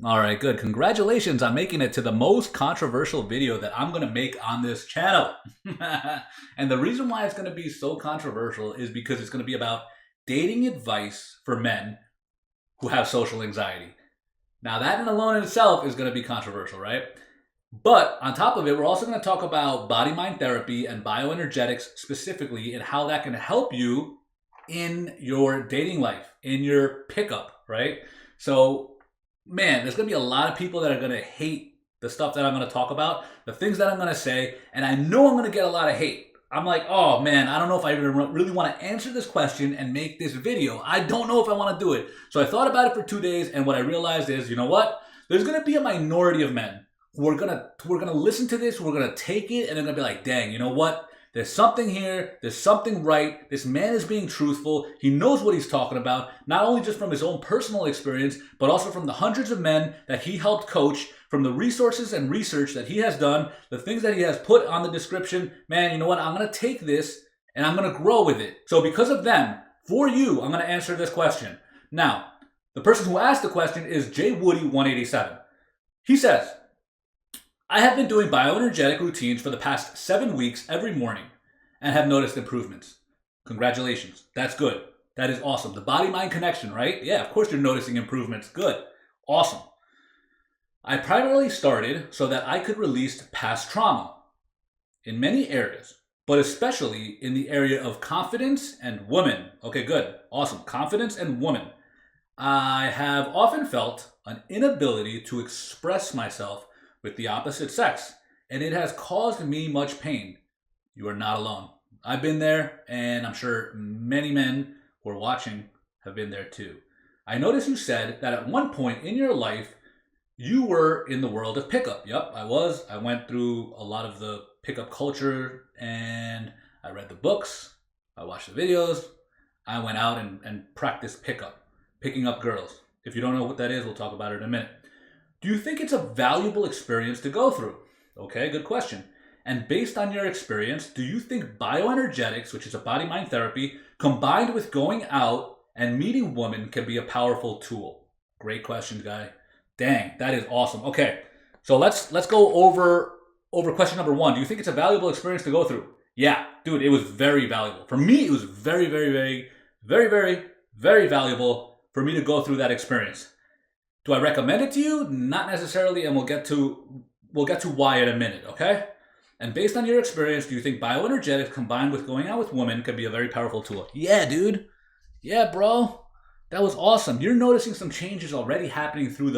All right, good. Congratulations on making it to the most controversial video that I'm going to make on this channel. And the reason why it's going to be so controversial is because it's going to be about dating advice for men who have social anxiety. Now, that in alone in itself is going to be controversial, right? But on top of it, we're also going to talk about body mind therapy and bioenergetics specifically and how that can help you in your dating life, in your pickup, right? So, man, there's going to be a lot of people that are going to hate the stuff that I'm going to talk about, the things that I'm going to say, and I know I'm going to get a lot of hate. I'm like, oh man, I don't know if I even really want to answer this question and make this video. I don't know if I want to do it. So I thought about it for 2 days, and what I realized is, you know what? There's going to be a minority of men who are gonna listen to this, who are gonna take it, and they're gonna be like, dang, you know what? There's something here, there's something right. This man is being truthful. He knows what he's talking about, not only just from his own personal experience, but also from the hundreds of men that he helped coach, from the resources and research that he has done, the things that he has put on the description. Man, you know what? I'm gonna take this and I'm gonna grow with it. So because of them, for you, I'm gonna answer this question. Now, the person who asked the question is Jay Woody 187. He says, I have been doing bioenergetic routines for the past 7 weeks every morning and have noticed improvements. Congratulations. That's good. That is awesome. The body mind connection, right? Yeah, of course you're noticing improvements. Good. Awesome. I primarily started so that I could release past trauma in many areas, but especially in the area of confidence and women. Okay, good. Awesome. Confidence and women. I have often felt an inability to express myself with the opposite sex, and it has caused me much pain. You are not alone. I've been there, and I'm sure many men who are watching have been there too. I noticed you said that at one point in your life, you were in the world of pickup. Yep, I was. I went through a lot of the pickup culture, and I read the books, I watched the videos, I went out and practiced pickup, picking up girls. If you don't know what that is, we'll talk about it in a minute. Do you think it's a valuable experience to go through? Okay, good question. And based on your experience, do you think bioenergetics, which is a body mind therapy, combined with going out and meeting women can be a powerful tool? Great question, guy. Dang, that is awesome. Okay, so let's go over question number one. Do you think it's a valuable experience to go through? Yeah, dude, it was very valuable. For me, it was very valuable for me to go through that experience. Do I recommend it to you? Not necessarily, and we'll get to why in a minute, okay? And based on your experience, do you think bioenergetics combined with going out with women can be a very powerful tool? Yeah, dude. Yeah, bro. That was awesome. You're noticing some changes already happening through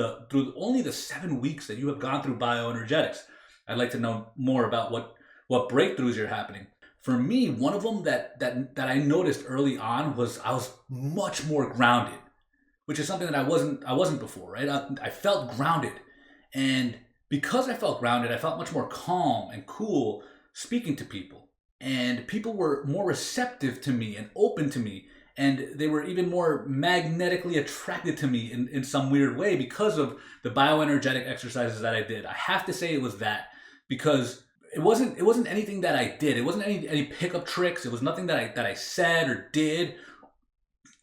only the 7 weeks that you have gone through bioenergetics. I'd like to know more about what breakthroughs are happening. For me, one of them that I noticed early on was I was much more grounded, which is something that I wasn't before, right? I felt grounded, and because I felt grounded, I felt much more calm and cool speaking to people, and people were more receptive to me and open to me, and they were even more magnetically attracted to me in some weird way because of the bioenergetic exercises that I did. I have to say it was that, because it wasn't anything that I did. It wasn't any pickup tricks. It was nothing that I said or did.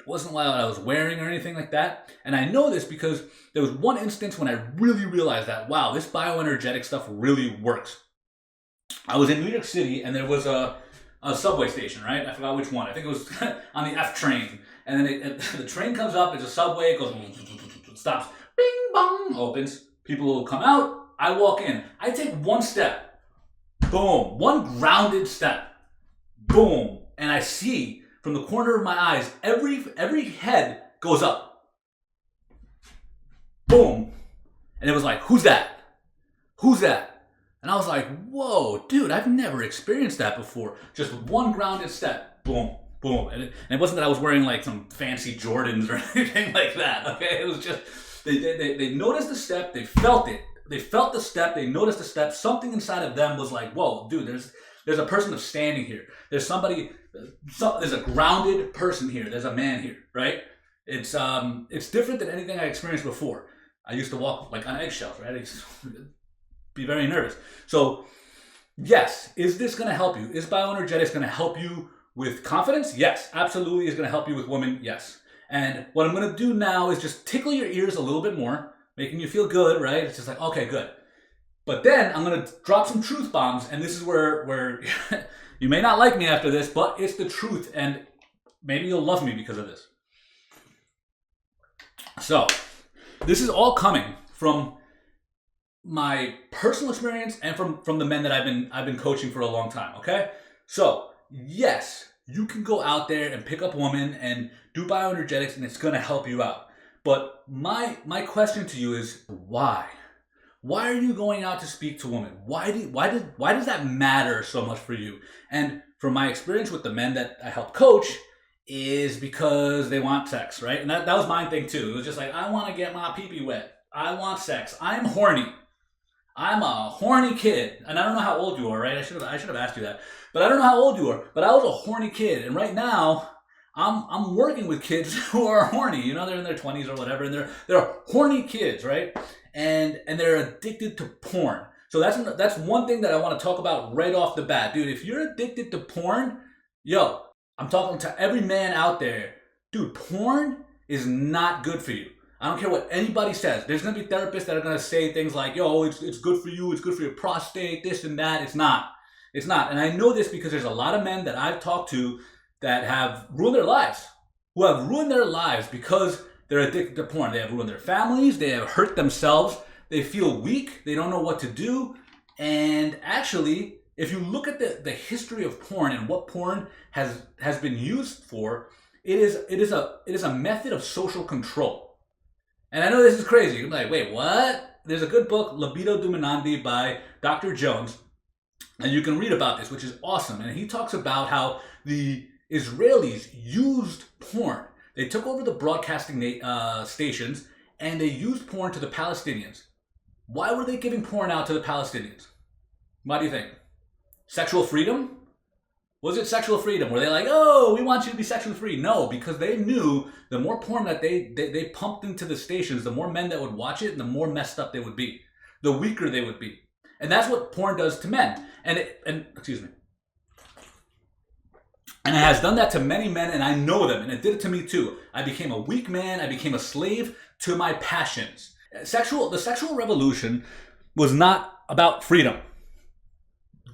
It wasn't what I was wearing or anything like that. And I know this because there was one instance when I really realized that, wow, this bioenergetic stuff really works. I was in New York City, and there was a subway station, right? I forgot which one. I think it was on the F train. And then the train comes up, it's a subway, it goes, stops, bing, bong, opens. People will come out, I walk in. I take one step, boom, one grounded step, boom, and I see from the corner of my eyes, every head goes up. Boom. And it was like, who's that? Who's that? And I was like, whoa, dude, I've never experienced that before. Just one grounded step. Boom, boom. And it wasn't that I was wearing like some fancy Jordans or anything like that, okay? It was just, they noticed the step, they felt it. They felt the step, they noticed the step. Something inside of them was like, whoa, dude, there's a person that's standing here. There's somebody, there's a grounded person here. There's a man here, right? It's different than anything I experienced before. I used to walk like on eggshells, right? I used to be very nervous. So, yes, is this going to help you? Is bioenergetics going to help you with confidence? Yes, absolutely is going to help you with women. Yes. And what I'm going to do now is just tickle your ears a little bit more, making you feel good, right? It's just like, okay, good. But then I'm gonna drop some truth bombs, and this is where you may not like me after this, but it's the truth, and maybe you'll love me because of this. So, this is all coming from my personal experience and from the men that I've been coaching for a long time. Okay, so yes, you can go out there and pick up women and do bioenergetics, and it's gonna help you out. But my question to you is why? Why are you going out to speak to women? Why does that matter so much for you? And from my experience with the men that I help coach, is because they want sex, right? And that was my thing too. It was just like, I want to get my pee-pee wet. I want sex. I'm horny. I'm a horny kid. And I don't know how old you are, right? I should have asked you that. But I don't know how old you are. But I was a horny kid. And right now, I'm working with kids who are horny. You know, they're in their 20s or whatever, and they're horny kids, right? And they're addicted to porn. So that's one thing that I want to talk about right off the bat. Dude, if you're addicted to porn, yo, I'm talking to every man out there. Dude, porn is not good for you. I don't care what anybody says. There's going to be therapists that are going to say things like, yo, it's good for you, it's good for your prostate, this and that. It's not. It's not. And I know this because there's a lot of men that I've talked to that have ruined their lives. Who have ruined their lives because they're addicted to porn. They have ruined their families. They have hurt themselves. They feel weak. They don't know what to do. And actually, if you look at the history of porn and what porn has been used for, it is a method of social control. And I know this is crazy. You're like, wait, what? There's a good book, Libido Dominandi by Dr. Jones, and you can read about this, which is awesome. And he talks about how the Israelis used porn. They took over the broadcasting stations and they used porn to the Palestinians. Why were they giving porn out to the Palestinians? Why do you think? Sexual freedom? Was it sexual freedom? Were they like, oh, we want you to be sexually free? No, because they knew the more porn that they pumped into the stations, the more men that would watch it and the more messed up they would be. The weaker they would be. And that's what porn does to men. And excuse me. And it has done that to many men, and I know them, and it did it to me too. I became a weak man. I became a slave to my passions. The sexual revolution was not about freedom.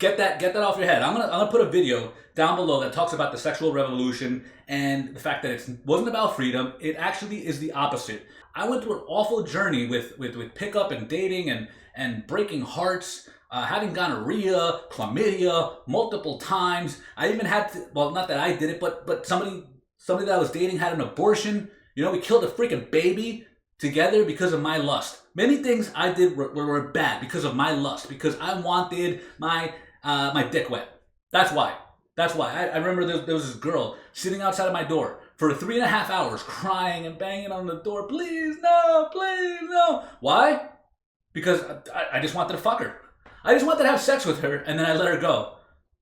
Get that off your head. I'm gonna put a video down below that talks about the sexual revolution and the fact that it wasn't about freedom. It actually is the opposite. I went through an awful journey with pickup and dating and breaking hearts. Having gonorrhea, chlamydia, multiple times. I even had to, well, not that I did it, but somebody that I was dating had an abortion. You know, we killed a freaking baby together because of my lust. Many things I did were bad because of my lust, because I wanted my dick wet. That's why. I remember there was this girl sitting outside of my door for 3.5 hours crying and banging on the door. Please, no, please, no. Why? Because I just wanted to fuck her. I just wanted to have sex with her, and then I let her go.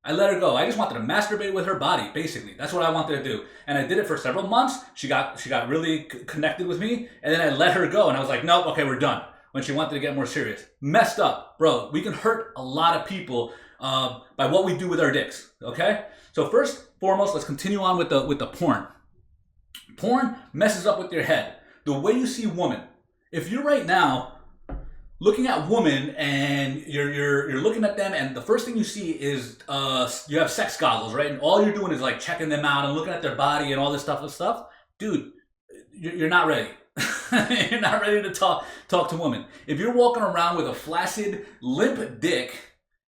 I just wanted to masturbate with her body, basically. That's what I wanted to do. And I did it for several months. She got really connected with me, and then I let her go, and I was like, nope, okay, we're done. When she wanted to get more serious. Messed up. Bro, we can hurt a lot of people by what we do with our dicks, okay? So first, foremost, let's continue on with the porn. Porn messes up with your head. The way you see women. If you're right now looking at women and you're looking at them and the first thing you see is you have sex goggles, right? And all you're doing is like checking them out and looking at their body and all this stuff. Dude, you're not ready. You're not ready to talk to women. If you're walking around with a flaccid, limp dick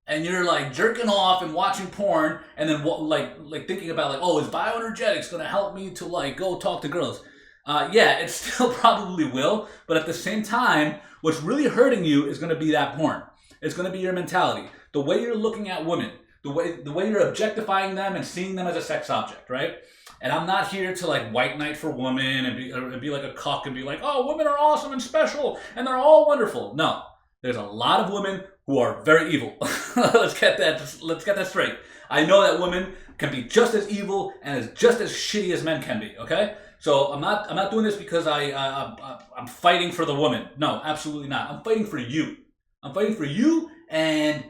and you're like jerking off and watching porn and then like thinking about like, oh, is bioenergetics gonna help me to like go talk to girls? Yeah, it still probably will, but at the same time, what's really hurting you is going to be that porn. It's going to be your mentality, the way you're looking at women, the way you're objectifying them and seeing them as a sex object, right? And I'm not here to like white knight for women and be like a cuck and be like, oh, women are awesome and special and they're all wonderful. No, there's a lot of women who are very evil. Let's get that straight. I know that women can be just as evil and just as shitty as men can be. Okay. So I'm not doing this because I'm fighting for the woman. No, absolutely not. I'm fighting for you. I'm fighting for you and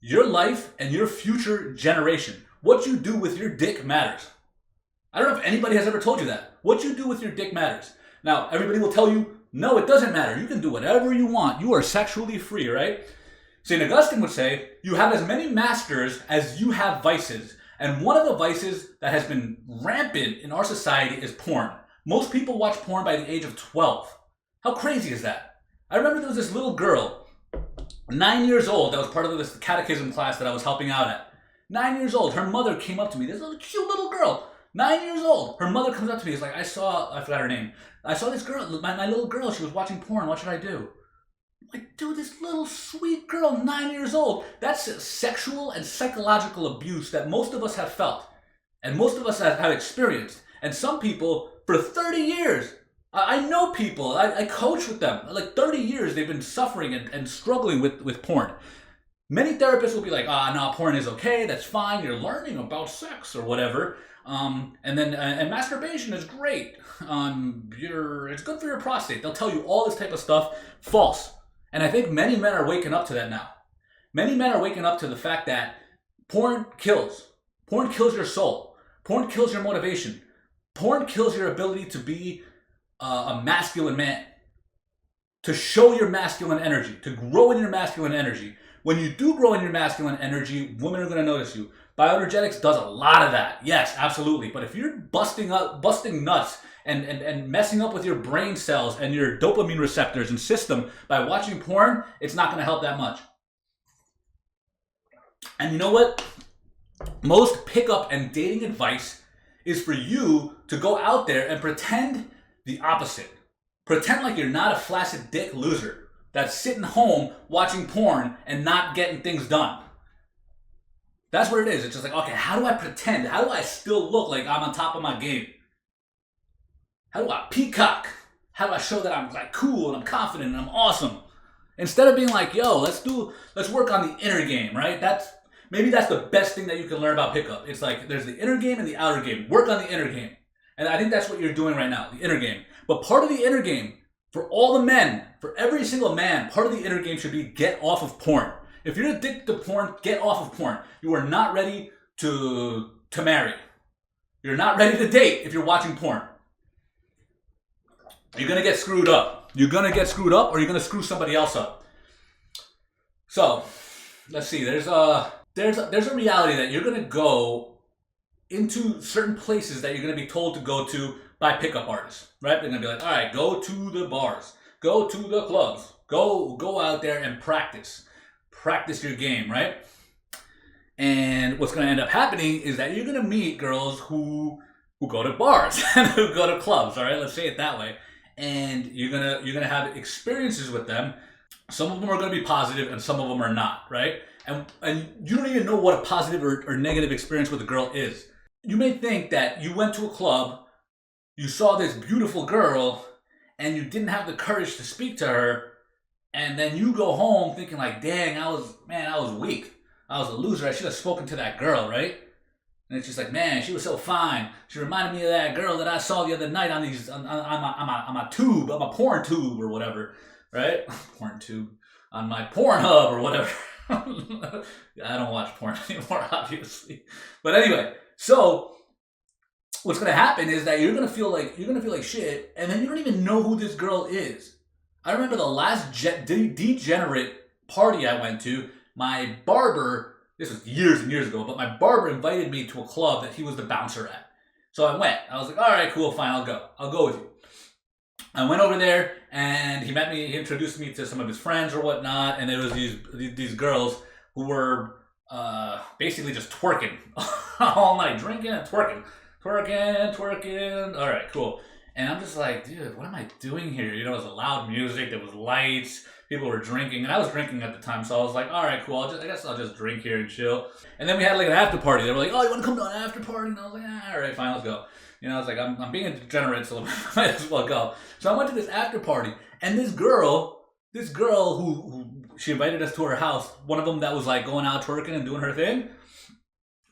your life and your future generation. What you do with your dick matters. I don't know if anybody has ever told you that. What you do with your dick matters. Now, everybody will tell you No, it doesn't matter. You can do whatever you want. You are sexually free, right? St. Augustine would say, you have as many masters as you have vices. And one of the vices that has been rampant in our society is porn. Most people watch porn by the age of 12. How crazy is that? I remember there was this little girl, 9 years old, that was part of this catechism class that I was helping out at. 9 years old. Her mother came up to me. This little cute little girl. 9 years old. Her mother comes up to me. It's like, I forgot her name. I saw this girl, my little girl. She was watching porn. What should I do? I'm like, dude, this little sweet girl, 9 years old. That's sexual and psychological abuse that most of us have felt. And most of us have experienced. And some people, for 30 years, I know people, I coach with them. Like 30 years, they've been suffering and struggling with porn. Many therapists will be like, no, porn is okay, that's fine, you're learning about sex or whatever. And masturbation is great. It's good for your prostate. They'll tell you all this type of stuff. False. And I think many men are waking up to that now. Many men are waking up to the fact that porn kills. Porn kills your soul. Porn kills your motivation. Porn kills your ability to be a masculine man. To show your masculine energy. To grow in your masculine energy. When you do grow in your masculine energy, women are going to notice you. Bioenergetics does a lot of that. Yes, absolutely. But if you're busting nuts and messing up with your brain cells and your dopamine receptors and system by watching porn, it's not going to help that much. And you know what? Most pickup and dating advice is for you to go out there and pretend the opposite. Pretend like you're not a flaccid dick loser that's sitting home watching porn and not getting things done. That's what it is. It's just like, okay, how do I pretend? How do I still look like I'm on top of my game? How do I peacock? How do I show that I'm like cool and I'm confident and I'm awesome? Instead of being like, yo, let's work on the inner game, right? Maybe that's the best thing that you can learn about pickup. It's like there's the inner game and the outer game. Work on the inner game. And I think that's what you're doing right now, the inner game. But part of the inner game, for all the men, for every single man, part of the inner game should be get off of porn. If you're addicted to porn, get off of porn. You are not ready to marry. You're not ready to date if you're watching porn. You're going to get screwed up. You're going to get screwed up or you're going to screw somebody else up. So, let's see. There's a reality that you're going to go into certain places that you're going to be told to go to by pickup artists, right? They're going to be like, all right, go to the bars, go to the clubs, go out there and practice your game, right? And what's going to end up happening is that you're going to meet girls who go to bars and who go to clubs, all right? Let's say it that way. And you're going to have experiences with them. Some of them are going to be positive and some of them are not, right? And you don't even know what a positive or negative experience with a girl is. You may think that you went to a club, you saw this beautiful girl, and you didn't have the courage to speak to her, and then you go home thinking like, dang, I was weak. I was a loser. I should have spoken to that girl, right? And it's just like, man, she was so fine. She reminded me of that girl that I saw the other night on my tube, on my porn tube or whatever, right? Porn tube. On my Pornhub or whatever. I don't watch porn anymore, obviously. But anyway, so what's gonna happen is that you're gonna feel like shit, and then you don't even know who this girl is. I remember the last degenerate party I went to, my barber, this was years and years ago, but my barber invited me to a club that he was the bouncer at. So I went. I was like, all right, cool, fine, I'll go. I'll go with you. I went over there, and he introduced me to some of his friends or whatnot, and there was these girls who were basically just twerking all night, drinking and twerking. Twerking. All right, cool. And I'm just like, dude, what am I doing here? You know, it was loud music, there was lights, people were drinking, and I was drinking at the time, so I was like, all right, cool, I guess I'll just drink here and chill. And then we had like an after party. They were like, oh, you want to come to an after party? And I was like, all right, fine, let's go. You know, I was like, I'm being a degenerate, so I might as well go. So I went to this after party, and this girl who she invited us to her house, one of them that was like going out twerking and doing her thing,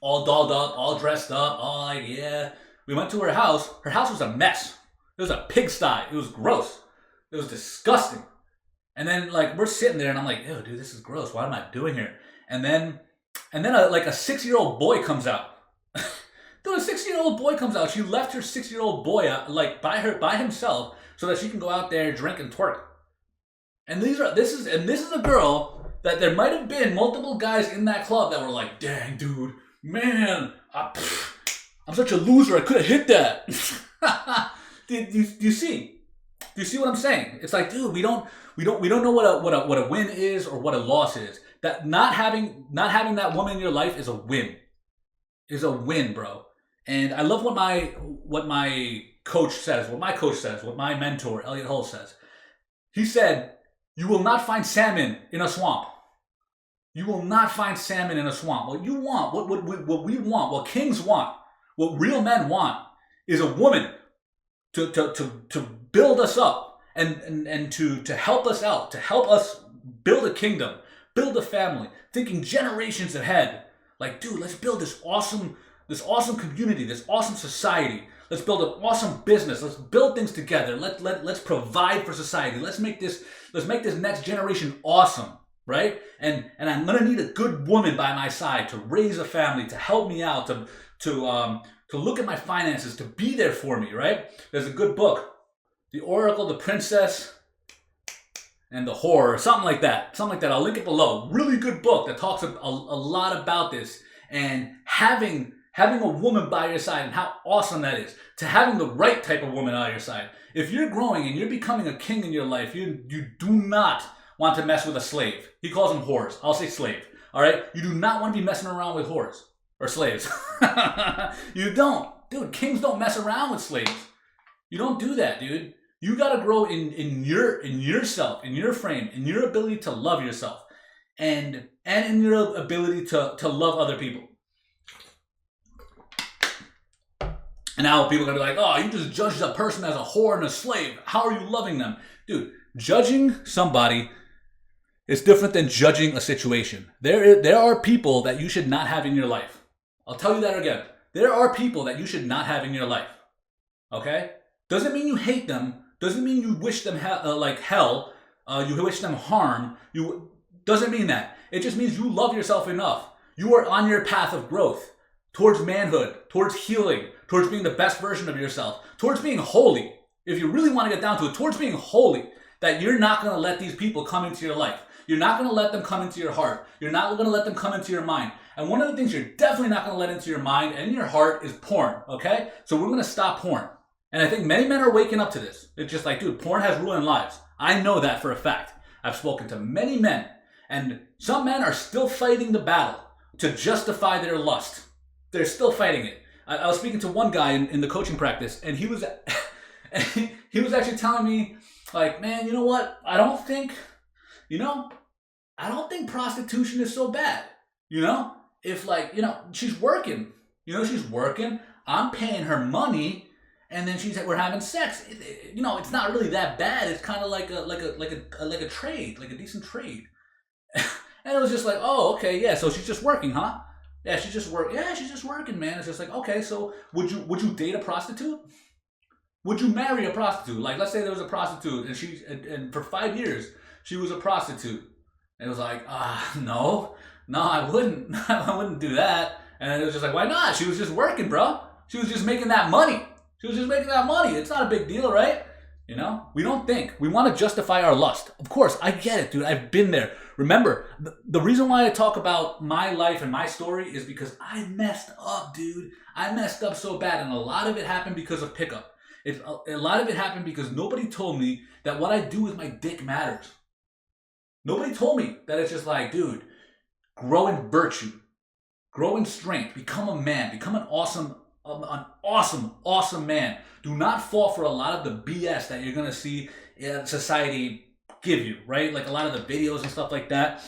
all dolled up, all dressed up, all like, yeah. We went to her house. Her house was a mess. It was a pigsty. It was gross. It was disgusting. And then like we're sitting there and I'm like, ew, dude, this is gross. What am I doing here? And then a 6-year-old boy comes out. Dude, a 6-year-old boy comes out. She left her 6-year-old boy out, like by himself so that she can go out there, drink, and twerk. And this is a girl that there might have been multiple guys in that club that were like, dang, dude, man, I'm such a loser. I could have hit that. do you see? Do you see what I'm saying? It's like, dude, we don't know what a win is or what a loss is. That not having that woman in your life is a win. Is a win, bro. And I love what my coach says, what my mentor, Elliot Hull, says. He said, you will not find salmon in a swamp. You will not find salmon in a swamp. What you want, what we want, what kings want, what real men want is a woman to build us up and to help us out, to help us build a kingdom, build a family, thinking generations ahead. Like, dude, let's build this awesome community, this awesome society. Let's build an awesome business. Let's build things together. Let's provide for society. Let's make this next generation awesome, right? And I'm gonna need a good woman by my side to raise a family, to help me out, to look at my finances, to be there for me, right? There's a good book, The Oracle, the Princess, and the Whore, something like that. I'll link it below. Really good book that talks a lot about this, and having a woman by your side and how awesome that is. To having the right type of woman on your side. If you're growing and you're becoming a king in your life, you do not want to mess with a slave. He calls them whores. I'll say slave. All right? You do not want to be messing around with whores or slaves. You don't. Dude, kings don't mess around with slaves. You don't do that, dude. You got to grow in yourself, in your frame, in your ability to love yourself, and in your ability to love other people. And now people are going to be like, oh, you just judged a person as a whore and a slave. How are you loving them? Dude, judging somebody is different than judging a situation. There are people that you should not have in your life. I'll tell you that again. There are people that you should not have in your life. Okay? Doesn't mean you hate them. Doesn't mean you wish them hell. You wish them harm. Doesn't mean that. It just means you love yourself enough. You are on your path of growth towards manhood, towards healing, towards being the best version of yourself, towards being holy. If you really want to get down to it, towards being holy, that you're not going to let these people come into your life. You're not going to let them come into your heart. You're not going to let them come into your mind. And one of the things you're definitely not going to let into your mind and your heart is porn, okay? So we're going to stop porn. And I think many men are waking up to this. It's just like, dude, porn has ruined lives. I know that for a fact. I've spoken to many men, and some men are still fighting the battle to justify their lust. They're still fighting it. I was speaking to one guy in the coaching practice, and he was actually telling me, like, man, you know what? I don't think prostitution is so bad. If she's working. She's working. I'm paying her money, and then we're having sex. It's not really that bad. It's kind of like a trade, like a decent trade. And it was just like, oh, okay, yeah. So she's just working, huh? Yeah, she's just working, man. It's just like, okay, so would you date a prostitute? Would you marry a prostitute? Like, let's say there was a prostitute, and for 5 years she was a prostitute. And it was like, no, I wouldn't. I wouldn't do that. And it was just like, why not? She was just working, bro. She was just making that money. It's not a big deal, right? We don't think. We want to justify our lust. Of course, I get it, dude. I've been there. Remember, the reason why I talk about my life and my story is because I messed up, dude. I messed up so bad, and a lot of it happened because of pickup. A lot of it happened because nobody told me that what I do with my dick matters. Nobody told me that it's just like, dude, grow in virtue, grow in strength, become a man, become an awesome man. Do not fall for a lot of the BS that you're going to see in society give you, right? Like a lot of the videos and stuff like that.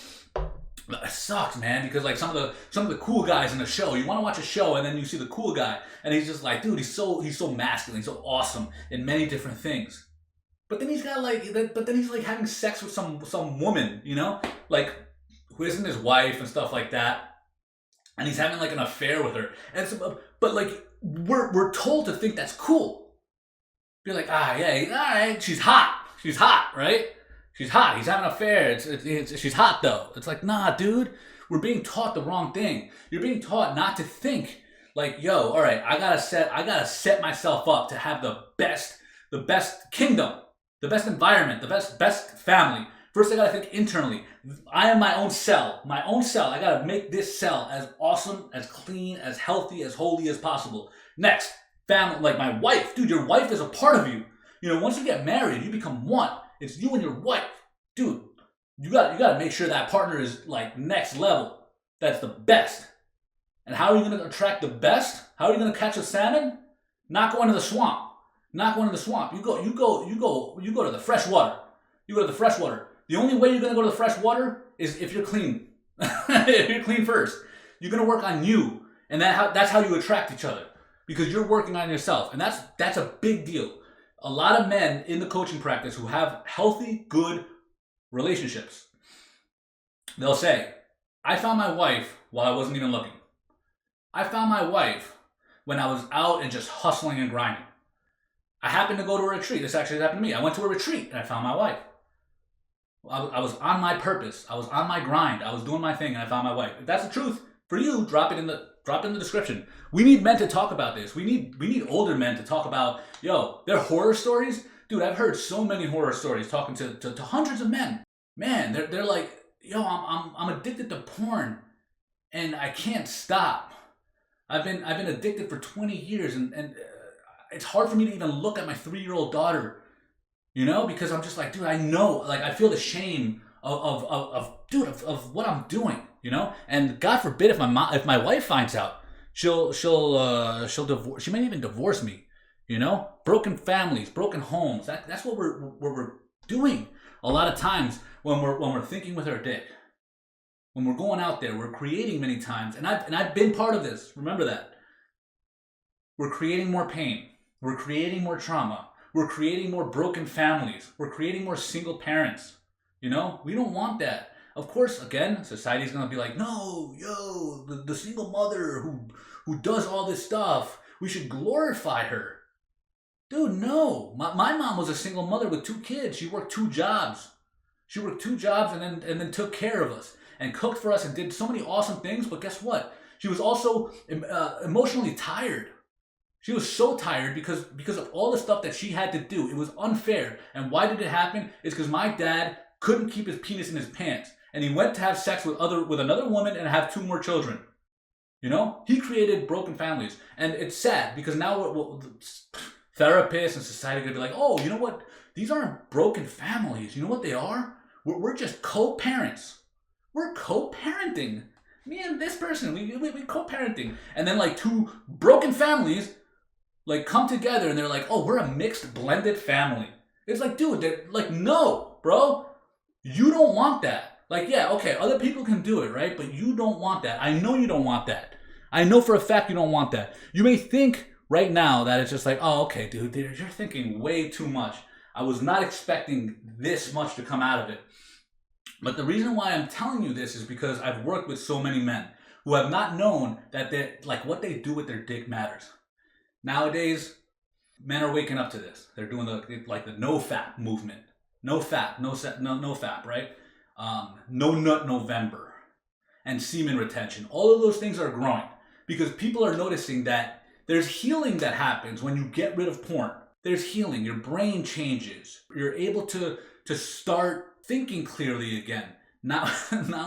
It sucks, man, because like some of the cool guys in the show, you want to watch a show and then you see the cool guy and he's just like, dude, he's so masculine, so awesome in many different things. But then he's having sex with some woman, like who isn't his wife and stuff like that. And he's having like an affair with her. And but like we're told to think that's cool. Be like, yeah, all right, she's hot, right? She's hot. He's having an affair. She's hot though. It's like, nah, dude. We're being taught the wrong thing. You're being taught not to think like, yo, all right, I gotta set myself up to have the best the best kingdom, the best environment, the best family. First, I gotta think internally. I am my own cell. My own cell. I gotta make this cell as awesome, as clean, as healthy, as holy as possible. Next, family, like my wife. Dude, your wife is a part of you. You know, once you get married, you become one. It's you and your wife. Dude, you gotta make sure that partner is like next level. That's the best. And how are you gonna attract the best? How are you gonna catch a salmon? Not going to the swamp. Not going to the swamp. You go to the fresh water. You go to the fresh water. The only way you're going to go to the fresh water is if you're clean. If you're clean first. You're going to work on you. And that's how you attract each other. Because you're working on yourself. And that's a big deal. A lot of men in the coaching practice who have healthy, good relationships, they'll say, I found my wife while I wasn't even looking. I found my wife when I was out and just hustling and grinding. I happened to go to a retreat. This actually happened to me. I went to a retreat and I found my wife. I was on my purpose. I was on my grind. I was doing my thing and I found my wife. If that's the truth for you, drop it in the description. We need men to talk about this. We need older men to talk about, their horror stories. Dude, I've heard so many horror stories talking to hundreds of men. Man, they're like, I'm addicted to porn and I can't stop. I've been addicted for 20 years and it's hard for me to even look at my 3-year-old daughter, because I'm just like, dude, I know, like, I feel the shame of what I'm doing, and God forbid if my wife finds out, she'll divorce, she might even divorce me, broken families, broken homes. That's what we're doing a lot of times when we're thinking with our dick. When we're going out there, we're creating many times, and I've been part of this. Remember that. We're creating more pain. We're creating more trauma. We're creating more broken families. We're creating more single parents. We don't want that. Of course, again, society's gonna be like, no, the single mother who does all this stuff, we should glorify her. Dude, no. My mom was a single mother with 2 kids. She worked 2 jobs. And then took care of us and cooked for us and did so many awesome things. But guess what? She was also emotionally tired. She was so tired because of all the stuff that she had to do. It was unfair. And why did it happen? It's because my dad couldn't keep his penis in his pants. And he went to have sex with another woman and have 2 more children. He created broken families. And it's sad because now therapists and society are going to be like, oh, you know what? These aren't broken families. You know what they are? We're just co-parents. We're co-parenting. Me and this person, we co-parenting. And then like 2 broken families like come together and they're like, oh, we're a mixed blended family. It's like, dude, they're like, no, bro, you don't want that. Like, yeah, okay, other people can do it, right? But you don't want that. I know you don't want that. I know for a fact you don't want that. You may think right now that it's just like, oh, okay, dude, you're thinking way too much. I was not expecting this much to come out of it. But the reason why I'm telling you this is because I've worked with so many men who have not known that what they do with their dick matters. Nowadays, men are waking up to this. They're doing the no fap movement. No fap, no fap, right? No nut November and semen retention. All of those things are growing because people are noticing that there's healing that happens when you get rid of porn. There's healing. Your brain changes. You're able to start thinking clearly again. Not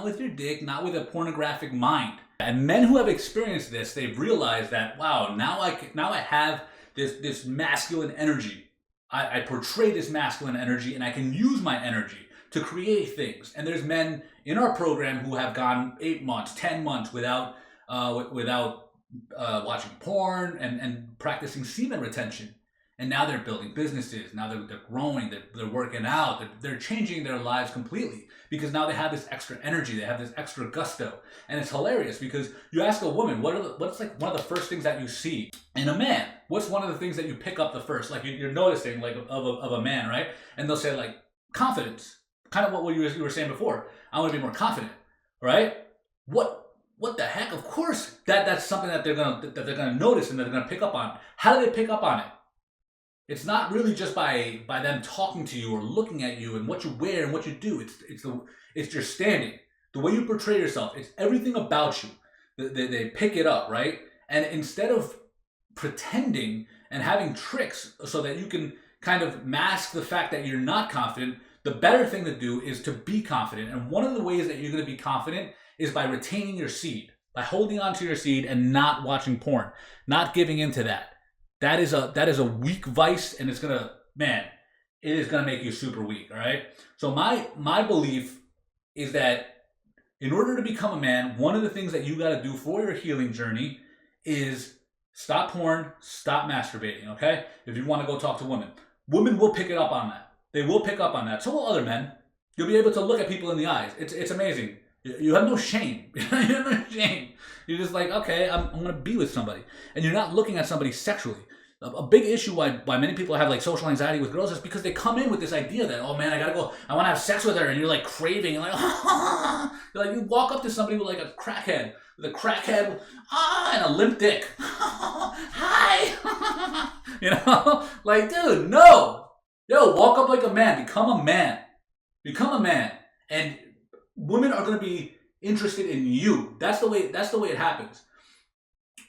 with your dick, not with a pornographic mind. And men who have experienced this, they've realized that, wow, now I have this masculine energy. I portray this masculine energy and I can use my energy to create things. And there's men in our program who have gone 8 months, 10 months without watching porn and practicing semen retention. And now they're building businesses. Now they're growing. They're working out. They're changing their lives completely because now they have this extra energy. They have this extra gusto, and it's hilarious because you ask a woman, what's like one of the first things that you see in a man? What's one of the things that you pick up the first? Like you're noticing like of a man, right? And they'll say like confidence, kind of what you were saying before. I want to be more confident, right? What the heck? Of course, that's something that they're gonna notice and that they're gonna pick up on. How do they pick up on it? It's not really just by them talking to you or looking at you and what you wear and what you do. It's your standing, the way you portray yourself. It's everything about you. They pick it up, right? And instead of pretending and having tricks so that you can kind of mask the fact that you're not confident, the better thing to do is to be confident. And one of the ways that you're going to be confident is by retaining your seed, by holding on to your seed and not watching porn, not giving into that. That is a weak vice, and it's gonna, man, it is gonna make you super weak. All right. So my belief is that in order to become a man, one of the things that you got to do for your healing journey is stop porn, stop masturbating. Okay. If you want to go talk to women, women will pick it up on that. They will pick up on that. So will other men. You'll be able to look at people in the eyes. It's amazing. You have no shame. You have no shame. You're just like, okay, I'm going to be with somebody. And you're not looking at somebody sexually. A big issue why many people have like social anxiety with girls is because they come in with this idea that, oh man, I gotta go, I want to have sex with her, and you're like craving, and like, you're like, you walk up to somebody with like a crackhead, and a limp dick, hi, you know, like, dude, no, yo, walk up like a man, become a man, and women are gonna be interested in you. That's the way it happens.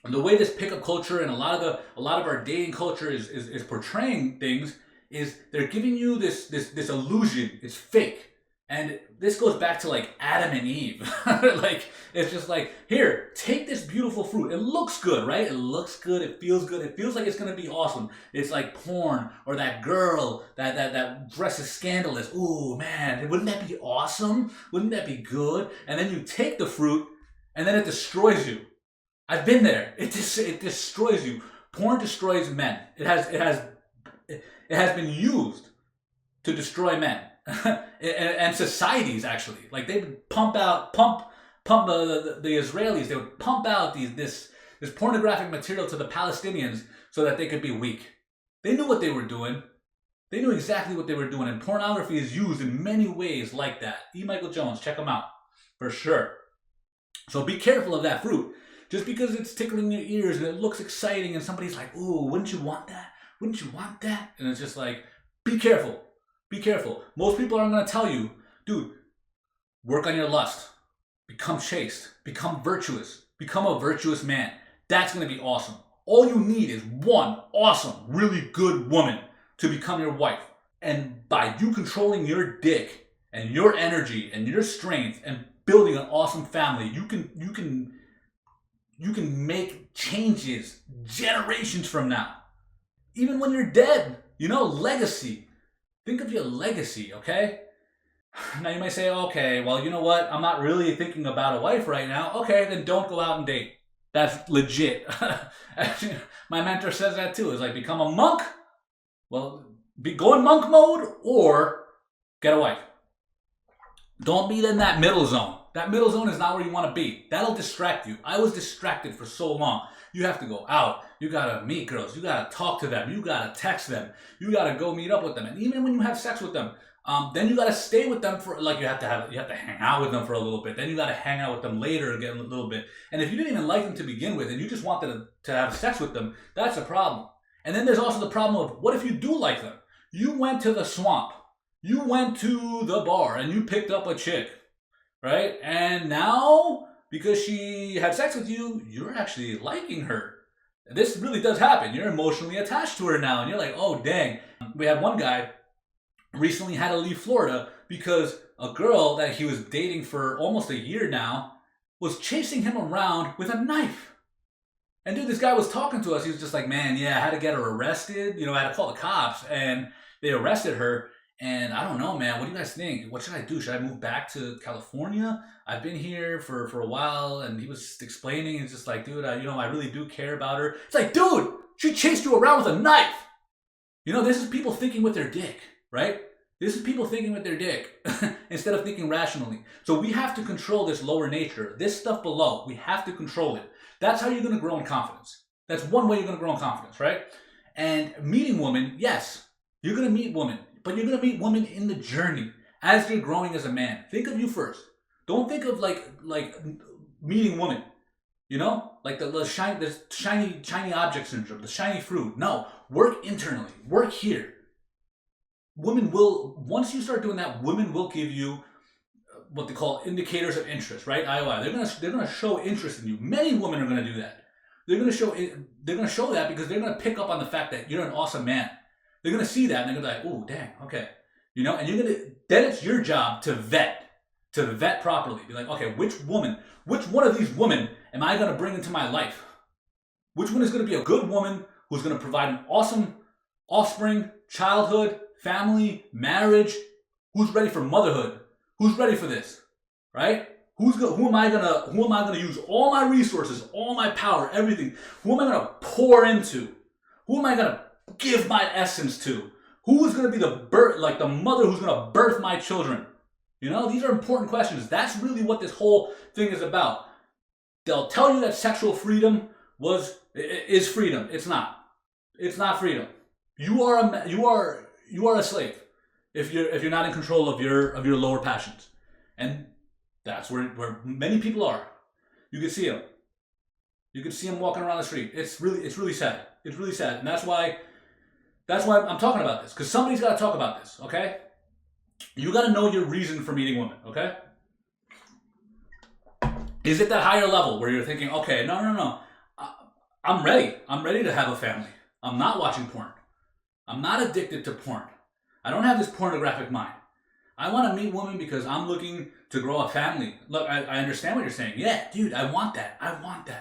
And the way this pickup culture and a lot of our dating culture is portraying things is they're giving you this illusion. It's fake. And this goes back to like Adam and Eve. Like, it's just like, here, take this beautiful fruit. It looks good, right? It looks good. It feels good. It feels like it's going to be awesome. It's like porn or that girl that dress is scandalous. Ooh, man, wouldn't that be awesome? Wouldn't that be good? And then you take the fruit and then it destroys you. I've been there. It destroys you. Porn destroys men. It has been used to destroy men and societies actually. Like they would pump the Israelis. They would pump out this pornographic material to the Palestinians so that they could be weak. They knew what they were doing. They knew exactly what they were doing. And pornography is used in many ways like that. E. Michael Jones, check him out for sure. So be careful of that fruit. Just because it's tickling your ears and it looks exciting and somebody's like, ooh, wouldn't you want that? Wouldn't you want that? And it's just like, be careful. Be careful. Most people aren't going to tell you, dude, work on your lust. Become chaste. Become virtuous. Become a virtuous man. That's going to be awesome. All you need is one awesome, really good woman to become your wife. And by you controlling your dick and your energy and your strength and building an awesome family, you can make changes generations from now. Even when you're dead, legacy. Think of your legacy, okay? Now you might say, okay, well, you know what? I'm not really thinking about a wife right now. Okay, then don't go out and date. That's legit. My mentor says that too. It's like, become a monk. Well, go in monk mode or get a wife. Don't be in that middle zone. That middle zone is not where you want to be. That'll distract you. I was distracted for so long. You have to go out. You gotta meet girls. You gotta talk to them. You gotta text them. You gotta go meet up with them. And even when you have sex with them, then you gotta stay with them for you have to hang out with them for a little bit. Then you gotta hang out with them later again a little bit. And if you didn't even like them to begin with, and you just wanted to have sex with them, that's a problem. And then there's also the problem of, what if you do like them? You went to the swamp. You went to the bar and you picked up a chick. Right? And now, because she had sex with you, you're actually liking her. This really does happen. You're emotionally attached to her now. And you're like, oh, dang. We had one guy recently had to leave Florida because a girl that he was dating for almost a year now was chasing him around with a knife. And dude, this guy was talking to us. He was just like, man, yeah, I had to get her arrested. I had to call the cops. And they arrested her. And I don't know, man. What do you guys think? What should I do? Should I move back to California? I've been here for a while. And he was explaining. It's just like, dude, I really do care about her. It's like, dude, she chased you around with a knife. This is people thinking with their dick, right? This is people thinking with their dick instead of thinking rationally. So we have to control this lower nature. This stuff below, we have to control it. That's how you're going to grow in confidence. That's one way you're going to grow in confidence, right? And meeting women, yes, you're going to meet women. But you're going to meet women in the journey as you're growing as a man. Think of you first. Don't think of like meeting women, like the shiny object syndrome, the shiny fruit. No, work internally, work here. Women will, once you start doing that, women will give you what they call indicators of interest, right? IOI. They're gonna show interest in you. Many women are gonna do that. They're gonna show that because they're gonna pick up on the fact that you're an awesome man. They're going to see that and they're going to be like, oh, dang, okay. You know, and then it's your job to vet properly. Be like, okay, which one of these women am I going to bring into my life? Which one is going to be a good woman who's going to provide an awesome offspring, childhood, family, marriage? Who's ready for motherhood? Who's ready for this? Right? Who am I gonna use all my resources, all my power, everything? Who am I gonna pour into? Who am I gonna give my essence to? Who is gonna be the mother who's gonna birth my children? You know, these are important questions. That's really what this whole thing is about. They'll tell you that sexual freedom is freedom. It's not. It's not freedom. You are a slave if you're not in control of your lower passions. And that's where many people are. You can see them. You can see them walking around the street. It's really sad. It's really sad. And that's why I'm talking about this. Because somebody's got to talk about this, okay? You got to know your reason for meeting women, okay? Is it that higher level where you're thinking, okay, no. I'm ready. I'm ready to have a family. I'm not watching porn. I'm not addicted to porn. I don't have this pornographic mind. I want to meet women because I'm looking to grow a family. Look, I understand what you're saying. Yeah, dude, I want that. I want to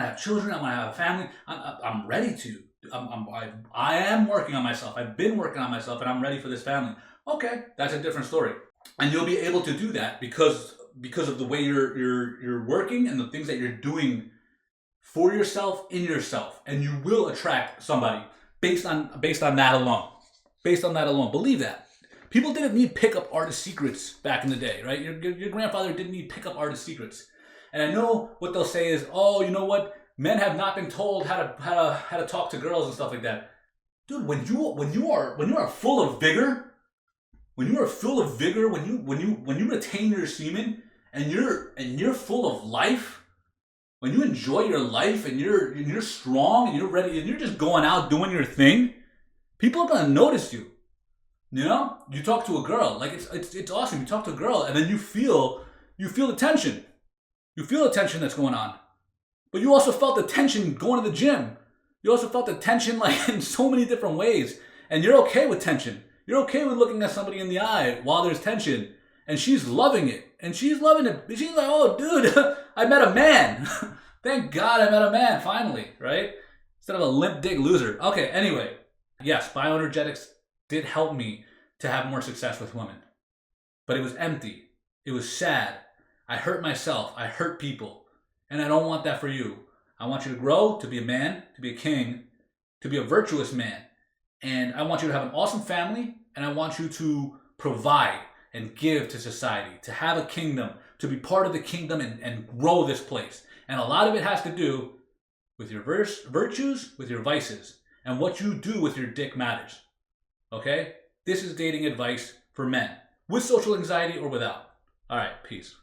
have children. I want to have a family. I'm ready to. I am working on myself. I've been working on myself, and I'm ready for this family. Okay, that's a different story. And you'll be able to do that because of the way you're working and the things that you're doing for yourself, in yourself, and you will attract somebody based on that alone. Based on that alone, believe that. People didn't need pickup artist secrets back in the day, right? Your grandfather didn't need pickup artist secrets. And I know what they'll say is, oh, you know what? Men have not been told how to talk to girls and stuff like that. Dude, when you are full of vigor, when you retain your semen and you're full of life, when you enjoy your life and you're strong and you're ready and you're just going out doing your thing, people are gonna notice you. You know, you talk to a girl, like it's awesome. You talk to a girl, and then you feel the tension. You feel the tension that's going on, but you also felt the tension going to the gym. You also felt the tension like in so many different ways, and you're okay with tension. You're okay with looking at somebody in the eye while there's tension, and she's loving it, and she's loving it. She's like, "Oh, dude, I met a man. Thank God I met a man finally, right? Instead of a limp dick loser." Okay, anyway, yes, bioenergetics did help me to have more success with women. But it was empty. It was sad. I hurt myself. I hurt people. And I don't want that for you. I want you to grow, to be a man, to be a king, to be a virtuous man. And I want you to have an awesome family, and I want you to provide and give to society, to have a kingdom, to be part of the kingdom and grow this place. And a lot of it has to do with your virtues, with your vices, and what you do with your dick matters. Okay? This is dating advice for men with social anxiety or without. All right, peace.